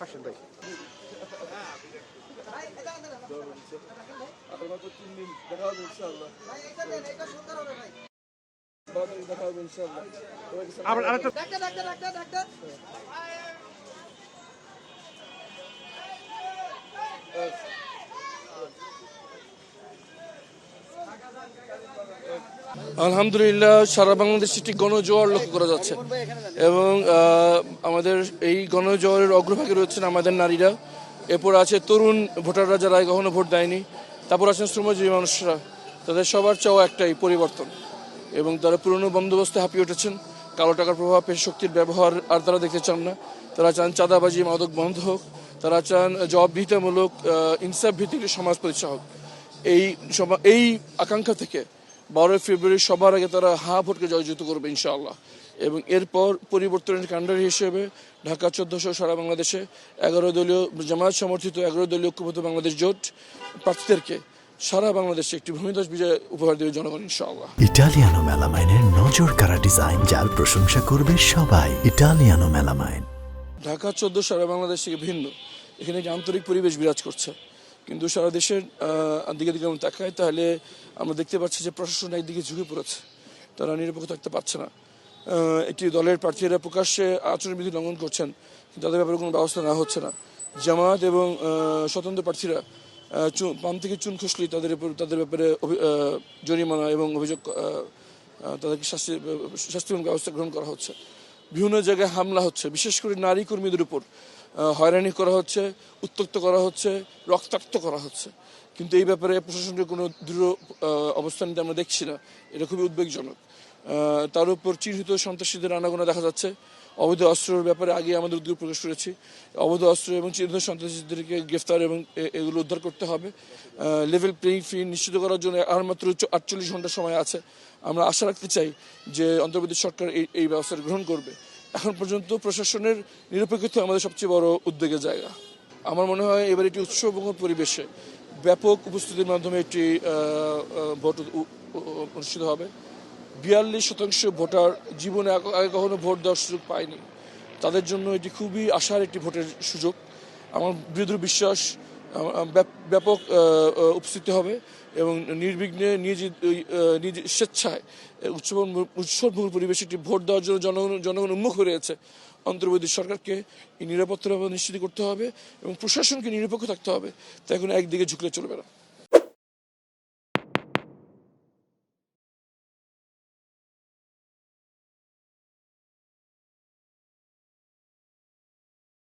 আসেন ভাই। আবার আরেকটা আলহামদুলিল্লাহ, সারা বাংলাদেশে একটি গণজোয়ার লক্ষ্য করা যাচ্ছে এবং আমাদের এই গণজোয়ারের অগ্রভাগে রয়েছেন আমাদের নারীরা, এরপর আছে তরুণ ভোটাররা যারা কখনো ভোট দেয়নি, তারপর আছেন শ্রমজীবী মানুষরা। তাদের সবার চাওয়া একটাই, পরিবর্তন। এবং তারা পুরনো বন্দোবস্তে হাঁপিয়ে উঠেছেন। কালো টাকার প্রভাব, পেশ শক্তির ব্যবহার আর তারা দেখতে চান না। তারা চান চাঁদাবাজি, মাদক বন্ধ হোক। তারা চান জবাবদিহিতামূলক ইনসাফ ভিত্তিক সমাজ প্রতিষ্ঠা হোক। এই আকাঙ্ক্ষা থেকে 12 ফেব্রুয়ারি সবার আগে তারা হা ভোটকে জয়যুক্ত করবে ইনশাআল্লাহ। এবং এরপর পরিবর্তনের কাণ্ডারি হিসেবে ঢাকা 14 সারা বাংলাদেশে 11 দলীয় জামায়াত সমর্থিত 11 দলীয় ঐক্যবদ্ধ বাংলাদেশ জোট প্রার্থীদেরকে সারা বাংলাদেশে একটি ভূমিধস বিজয় উপহার দেবে জনগণ ইনশাআল্লাহ। ইটালিয়ানো মেলামাইনের নজর কাড়া ডিজাইন, যার প্রশংসা করবে সবাই। Italiano melamine. ঢাকা 14 সারা বাংলাদেশ থেকে ভিন্ন, এখানে একটি আন্তরিক পরিবেশ বিরাজ করছে। কিন্তু সারা দেশের দিকে দিকে আমরা তাকাই, তাহলে আমরা দেখতে পাচ্ছি যে প্রশাসন একদিকে ঝুঁকে পড়েছে, তারা নিরপেক্ষ থাকতে পারছে না। একটি দলের প্রার্থীরা প্রকাশ্যে আচরণবিধি লঙ্ঘন করছেন, কিন্তু তাদের ব্যাপারে কোনো ব্যবস্থা নেওয়া হচ্ছে না। জামায়াত এবং স্বতন্ত্র প্রার্থীরা পান থেকে চুন খসলেই তাদের ব্যাপারে জরিমানা এবং অভিযোগ, তাদেরকে শাস্তিমূলক ব্যবস্থা গ্রহণ করা হচ্ছে। বিভিন্ন জায়গায় হামলা হচ্ছে, বিশেষ করে নারী কর্মীদের উপর হয়রানি করা হচ্ছে, উত্ত্যক্ত করা হচ্ছে, রক্তাক্ত করা হচ্ছে। কিন্তু এই ব্যাপারে প্রশাসনের কোনো দৃঢ় অবস্থান নিতে আমরা দেখছি না। এটা খুবই উদ্বেগজনক। তার উপর চিহ্নিত সন্ত্রাসীদের আনাগোনা দেখা যাচ্ছে। অবৈধ অস্ত্রের ব্যাপারে আগে আমাদের উদ্যোগ প্রকাশ করেছি। অবৈধ অস্ত্র এবং চিহ্নিত সন্ত্রাসীদেরকে গ্রেফতার এবং এগুলো উদ্ধার করতে হবে। লেভেল প্লেইং ফিল্ড নিশ্চিত করার জন্য আর মাত্র 48 ঘন্টা সময় আছে। আমরা আশা রাখতে চাই যে অন্তর্বর্তী সরকার এই ব্যবস্থা গ্রহণ করবে। এখন পর্যন্ত প্রশাসনের নিরপেক্ষতা আমাদের সবচেয়ে বড় উদ্বেগের জায়গা। আমার মনে হয় এবার একটি উৎসবমুখর পরিবেশে ব্যাপক উপস্থিতির মাধ্যমে একটি ভোট অনুষ্ঠিত হবে। 42% ভোটার জীবনে আগে কখনো ভোট দেওয়ার সুযোগ পায়নি। তাদের জন্য এটি খুবই আশার একটি ভোটের সুযোগ। আমার দৃঢ় বিশ্বাস ব্যাপক উপস্থিতি হবে এবং নির্বিঘ্নে নিজ স্বেচ্ছায় উৎসবমুখর পরিবেশে একটি ভোট দেওয়ার জন্য জনগণ উন্মুখ হয়ে রয়েছে। অন্তর্বর্তী সরকারকে এই নিরাপত্তা নিশ্চিত করতে হবে এবং প্রশাসনকে নিরপেক্ষ থাকতে হবে। তাই এখন একদিকে ঝুঁকলে চলবে না।